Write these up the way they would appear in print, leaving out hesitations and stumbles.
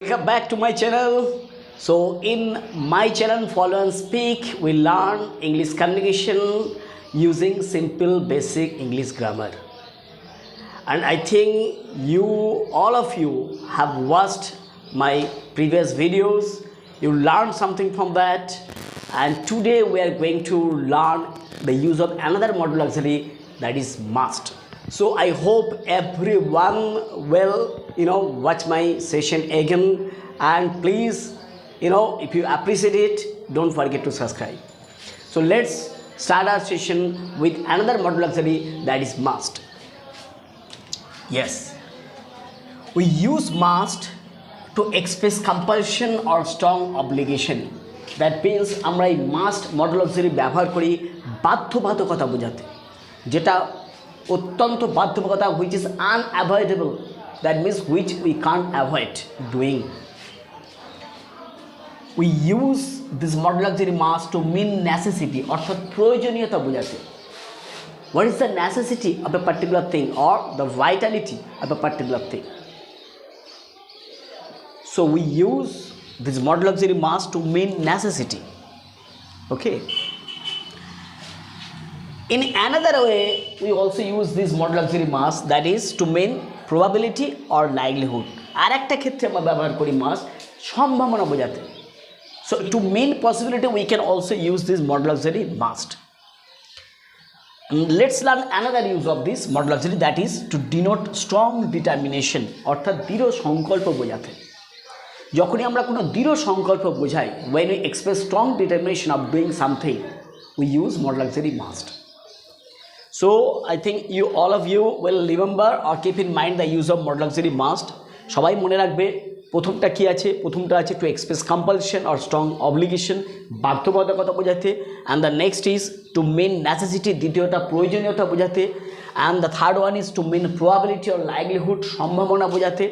Welcome back to my channel. So in my channel Follow and Speak, we learn English communication using simple basic English grammar. And I think all of you have watched my previous videos. You learned something from that. And today we are going to learn the use of another modal auxiliary, that is must. So I hope everyone will watch my session again, and please if you appreciate it, don't forget to subscribe. So let's start our session with another modal auxiliary, that is must. Yes, we use must to express compulsion or strong obligation. That means আমরা এই must modal auxiliary ব্যবহার করি বাধ্যবাধকতা বোঝাতে, যেটা অত্যন্ত বাধ্যবাধকতা, which is unavoidable, that means which we can't avoid doing. We use this modal auxiliary must to mean necessity, অর্থাৎ প্রয়োজনীয়তা বোঝাতে. What is the necessity of a particular thing or the vitality of a particular thing? So we use this modal auxiliary must to mean necessity. Okay. In another way, we also use this modal auxiliary must, that is to mean probability or likelihood. আর একটা ক্ষেত্রে আমরা ব্যবহার করি must সম্ভাবনা বোঝাতে. So to mean possibility, we can also use this modal auxiliary must. Let's learn another use of this modal auxiliary, that is to denote strong determination, অর্থাৎ দৃঢ় সংকল্প বোঝাতে. যখনই আমরা কোনো দৃঢ় সংকল্প বোঝাই, when we express strong determination of doing something, we use modal auxiliary must. So I think all of you will remember or keep in mind the use of modal auxiliary must. সবাই মনে রাখবে প্রথমটা কি আছে, প্রথমটা আছে to express compulsion or strong obligation, বাধ্যবাধকতা বোঝাতে, and the next is to mean necessity, দ্বিতীয়টা প্রয়োজনীয়তা বোঝাতে, and the third one is to mean probability or likelihood, সম্ভাবনা বোঝাতে,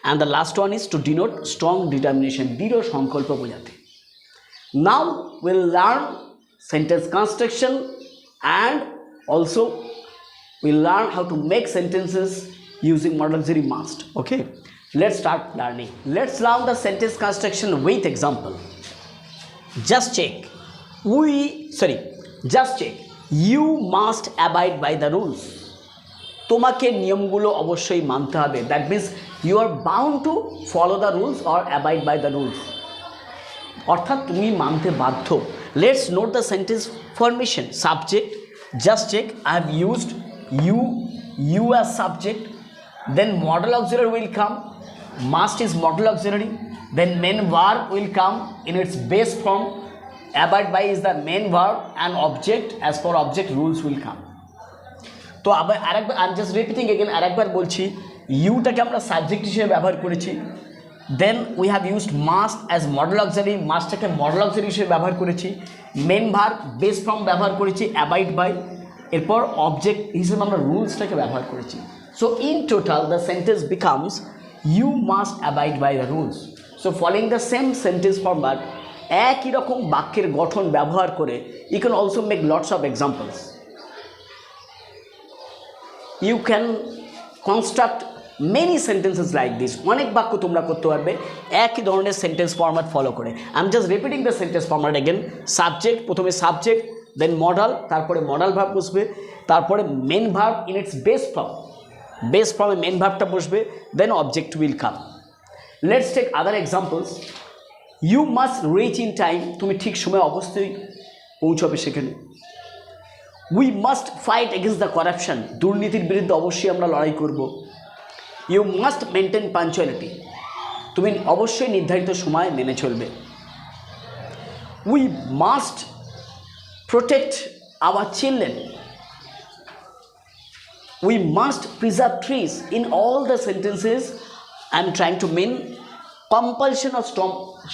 and the last one is to denote strong determination, দৃঢ় সংকল্প বোঝাতে. Now we'll learn sentence construction, and also we'll learn how to make sentences using modal auxiliary must. Okay, let's start learning. Let's learn the sentence construction with example. Just check, you must abide by the rules. তোমাকে নিয়মগুলো অবশ্যই মানতে হবে. That means you are bound to follow the rules or abide by the rules. অর্থাৎ তুমি মানতে বাধ্য. Let's note the sentence formation. Subject, just check, I have used you as subject, then modal auxiliary will come, must is modal auxiliary, then main verb will come in its base form, abide by is the main verb, and object, as for object rules will come. তো আবার আরেকবার I'm just repeating again, আরেকবার বলছি, ইউটাকে আমরা subject হিসেবে ব্যবহার করেছি, then we have used must as modal auxiliary, মাস্টটাকে মডেল অক্সিলারি হিসেবে ব্যবহার করেছি, মেন ভার্ব বেস ফর্ম ব্যবহার করেছি অ্যাবাইড বাই, এরপর অবজেক্ট হিসেবে আমরা রুলসটাকে ব্যবহার করেছি. So in total the sentence becomes you must abide by the rules. So following the same sentence format, একই রকম বাক্যের গঠন ব্যবহার করে you can also make lots of examples. You can construct many sentences like this. অনেক বাক্য তোমরা করতে পারবে একই ধরনের সেন্টেন্স ফরম্যাট ফলো করে. I am just repeating the sentence format again. Subject, প্রথমে সাবজেক্ট, দেন মডাল, তারপরে মডাল ভার্ব বসবে, তারপরে main verb in its base ফর্মে মেন ভার্বটা বসবে, then object will come. Let's take other examples. You must reach in time, তুমি ঠিক সময় অবশ্যই পৌঁছবে সেখানে. We must fight against the corruption, দুর্নীতির বিরুদ্ধে অবশ্যই আমরা লড়াই করব. ইউ মাস্ট মেনটেন পাঞ্চুয়ালিটি, তুমি অবশ্যই নির্ধারিত সময় মেনে চলবে. We must protect our children, we must preserve trees. In all the sentences I am trying to mean compulsion or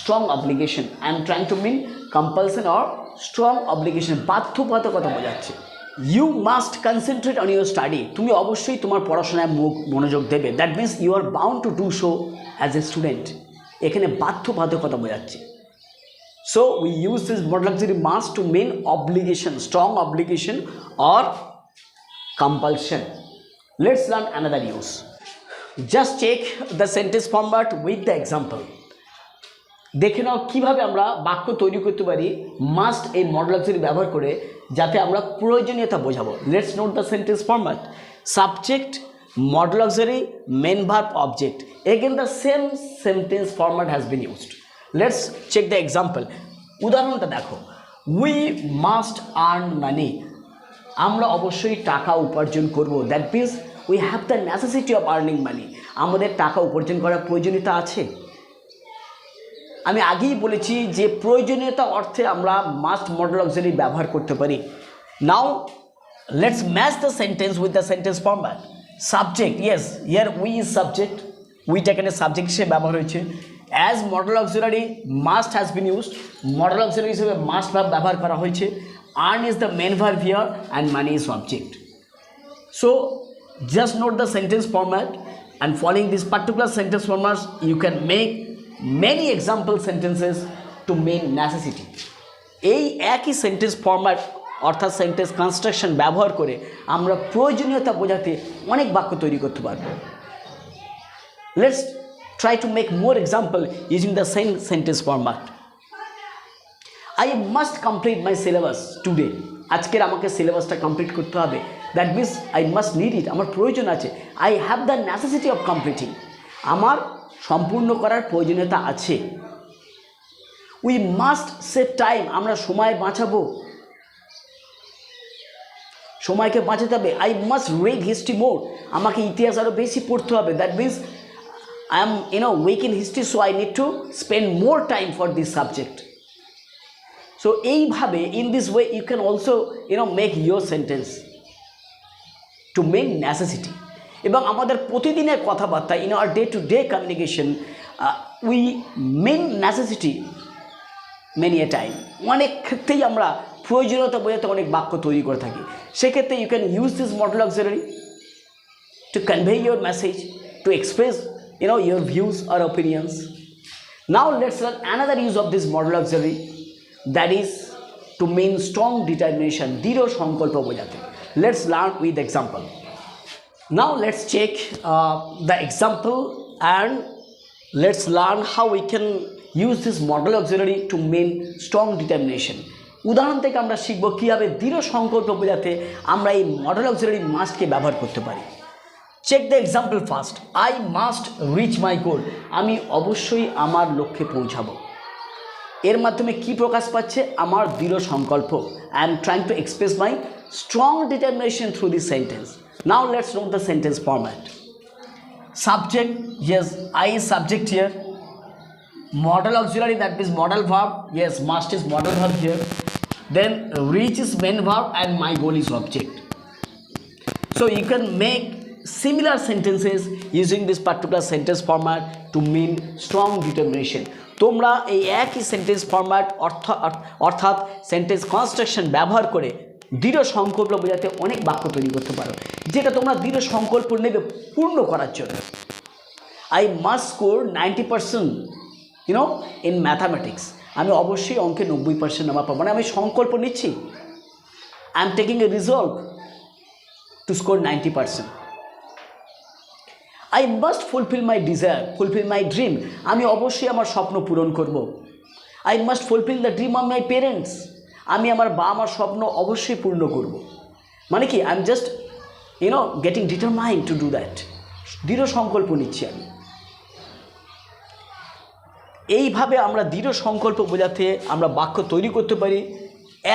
strong obligation. I am trying to mean compulsion or strong obligation, বাধ্যবাধকতা বোঝাচ্ছে. You must concentrate on your study, তুমি অবশ্যই তোমার পড়াশোনায় মনোযোগ দেবে. That means you are bound to do so as a student. এখানে বাধ্যবাধকতা বোঝাচ্ছে. So we use this modal auxiliary must to mean obligation, strong obligation or compulsion. Let's learn another use. Just check the sentence format with the example. দেখে নাও কীভাবে আমরা বাক্য তৈরি করতে পারি মাস্ট এই মডেল অক্সিলারি ব্যবহার করে, যাতে আমরা প্রয়োজনীয়তা বোঝাবো। Let's note the sentence format. Subject, modal auxiliary, main verb, object. Again the same sentence format has been used. Let's check the example. উদাহরণটা দেখো, we must earn money. আমরা অবশ্যই টাকা উপার্জন করব। That means we have the necessity of earning money. আমাদের টাকা উপার্জন করার প্রয়োজনীয়তা আছে। আমি আগেই বলেছি যে প্রয়োজনীয়তা অর্থে আমরা মাস্ট মডেল অক্সিলারি ব্যবহার করতে পারি। Now let's match the sentence with the sentence format. Subject, yes, here we is subject, উইটা এখানে সাবজেক্ট হিসেবে ব্যবহার হয়েছে। As modal auxiliary must has been used, modal auxiliary হিসেবে মাস্ট ভার্ব ব্যবহার করা হয়েছে। Earn is the main verb here and money is object. So just note the sentence format, and following this particular sentence format you can make many example sentences to mean necessity. এই একই sentence format অর্থাৎ sentence construction ব্যবহার করে আমরা প্রয়োজনীয়তা বোঝাতে অনেক বাক্য তৈরি করতে পারব। Let's try to make more example using the same sentence format. I must complete my syllabus today. আজকের আমাকে সিলেবাসটা কমপ্লিট করতে হবে। That means I must need it, আমার প্রয়োজন আছে। I have the necessity of completing, আমার সম্পূর্ণ করার প্রয়োজনীয়তা আছে। উই মাস্ট সেভ টাইম, আমরা সময় বাঁচাবো, সময়কে বাঁচাতে হবে। I must read history more, আমাকে ইতিহাস আরও বেশি পড়তে হবে। That means I am weak in history, so I need to spend more time for this subject. So এইভাবে in this way you can also make your sentence to mean necessity. এবং আমাদের প্রতিদিনের কথাবার্তা in our day to day communication we mean necessity many a time. অনেক ক্ষেত্রেই আমরা প্রয়োজনীয়তা বোঝাতে অনেক বাক্য তৈরি করে থাকি। সেক্ষেত্রে you can use this model auxiliary to convey your message, to express your views or opinions. Now let's learn another use of this model auxiliary, that is to mean strong determination, দৃঢ় সংকল্প বোঝাতে। Let's learn with example. Now let's check the example and let's learn how we can use this model auxiliary to mean strong determination. উদাহরণ থেকে আমরা শিখব কীভাবে দৃঢ় সংকল্প বোঝাতে আমরা এই মডেল অক্সিলারি মাস্টকে ব্যবহার করতে পারি। Check the example first. I must reach my goal, আমি অবশ্যই আমার লক্ষ্যে পৌঁছাবো। এর মাধ্যমে কি প্রকাশ পাচ্ছে? আমার দৃঢ় সংকল্প। I am trying to express my strong determination through this sentence. Now let's note the sentence format. Subject, yes, I is subject here. Model auxiliary, that is modal verb, yes, must is modal verb here. Then reach is main verb and my goal is object. So you can make similar sentences using this particular sentence format to mean strong determination. তোমরা এই একই sentence format অর্থাৎ sentence construction ব্যবহার করে দৃঢ় সংকল্প বোঝাতে অনেক বাক্য তৈরি করতে পারো, যেটা তোমরা দৃঢ় সংকল্প নেবে পূর্ণ করার জন্য। I must score 90% in mathematics. আমি অবশ্যই অঙ্কে 90% নাম্বার পাবো, মানে আমি সংকল্প নিচ্ছি। I am taking a resolve to score 90%. I must fulfill my desire, fulfill my dream. আমি অবশ্যই আমার স্বপ্ন পূরণ করব। I must fulfill the dream of my parents. আমি আমার বাবা মার স্বপ্ন অবশ্যই পূর্ণ করব। মানে কি, I am just getting determined to do that. দৃঢ় সংকল্প নিচ্ছি আমি। এইভাবে আমরা দৃঢ় সংকল্প বোঝাতে আমরা বাক্য তৈরি করতে পারি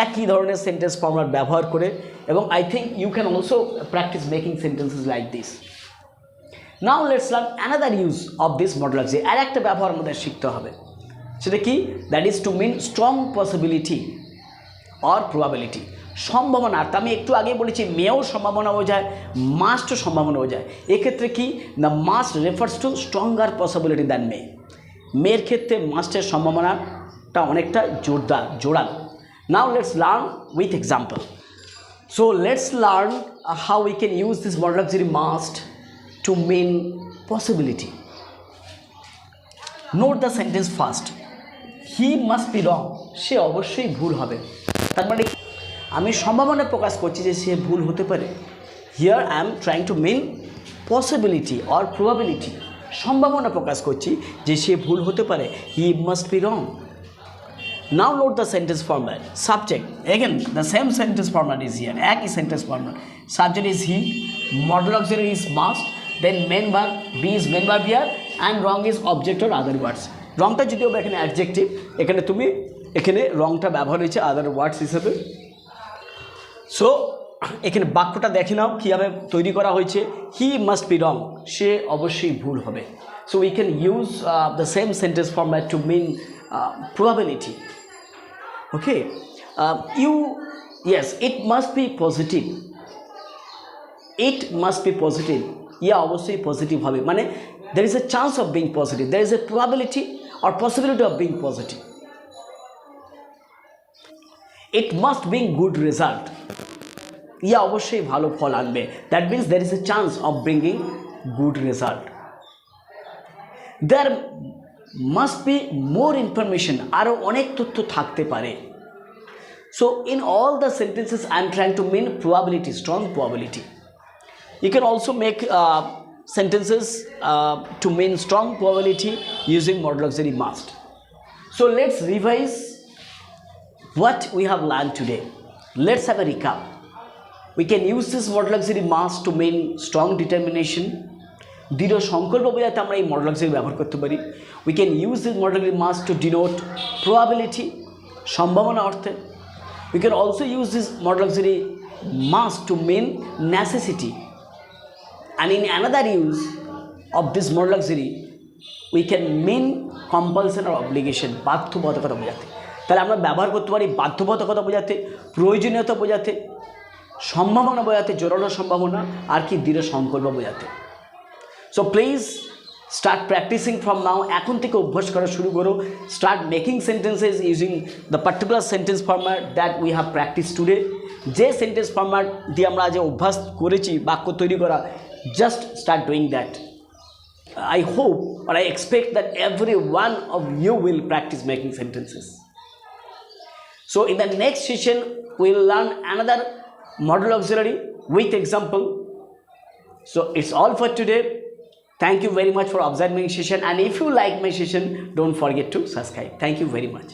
একই ধরনের সেন্টেন্স ফরম্যাট ব্যবহার করে। এবং I think you can also practise making sentences like this. Now let's learn another use of this model auxiliary. আর একটা ব্যবহার আমাদের শিখতে হবে, সেটা কি? That is to mean strong possibility or probability. সম্ভাবনা, তা আমি একটু আগে বলেছি মেয়েও সম্ভাবনা বোঝায়, মাস্টও সম্ভাবনা বোঝায়। এক্ষেত্রে কি, the must refers to stronger possibility than may. মেয়ের ক্ষেত্রে মাস্টের সম্ভাবনাটা অনেকটা জোরালো। Now let's learn with example. So let's learn how we can use this model auxiliary must to mean possibility. Note the sentence first. He must be wrong, সে অবশ্যই ভুল হবে। তার মানে আমি সম্ভাবনা প্রকাশ করছি যে সে ভুল হতে পারে। Here I am trying to mean possibility or probability, সম্ভাবনা প্রকাশ করছি যে সে ভুল হতে পারে। He must be wrong. Now note the sentence format. Subject, again the same sentence format is here, একই sentence format. Subject is he, modal auxiliary is must, then main verb, be is main verb here, and wrong is object or other words. রংটা যদিও এখানে adjective, এখানে রংটা ব্যবহার হয়েছে আদার ওয়ার্ডস হিসেবে। So এখানে বাক্যটা দেখে নাও কীভাবে তৈরি করা হয়েছে। হি মাস্ট বি রং, সে অবশ্যই ভুল হবে। So we can use the same sentence format to mean probability. Okay, yes, it must be positive. It must be positive. অবশ্যই পজিটিভ হবে, মানে there is a chance of being positive, there is a probability or possibility of being positive. It must bring good result. অবশ্যই ভালো ফল আনবে, that means there is a chance of bringing good result. There must be more information, আরও অনেক তথ্য থাকতে পারে। So in all the sentences I am trying to mean probability, strong probability. You can also make sentences to mean strong probability using modal auxiliary must. So let's revise what we have learned today. Let's have a recap. We can use this modal auxiliary must to mean strong determination. দৃঢ় সংকল্প বোঝাতে আমরা এই modal auxiliary ব্যবহার করতে পারি। We can use this modal auxiliary must to denote probability, সম্ভাবনা অর্থে। We can also use this modal auxiliary must to mean necessity. And in another use of this modal auxiliary, we can mean compulsion or obligation, বাধ্যবাধকতা বোঝাতে। তাহলে আমরা ব্যবহার করতে পারি বাধ্যবাধকতা বোঝাতে, প্রয়োজনীয়তা বোঝাতে, সম্ভাবনা বোঝাতে, জোরালো সম্ভাবনা, আর কি দৃঢ় সংকল্প বোঝাতে। So please start practicing from now. এখন থেকে অভ্যাস করা শুরু করো। Start making sentences using the particular sentence format that we have practiced today. যে সেন্টেন্স ফরম্যাট দিয়ে আমরা আজ অভ্যাস করেছি বাক্য তৈরি করা, just start doing that. I hope or I expect that every one of you will practice making sentences. So in the next session we will learn another modal auxiliary with example. So it's all for today. Thank you very much for observing my session, and if you like my session, don't forget to subscribe. Thank you very much.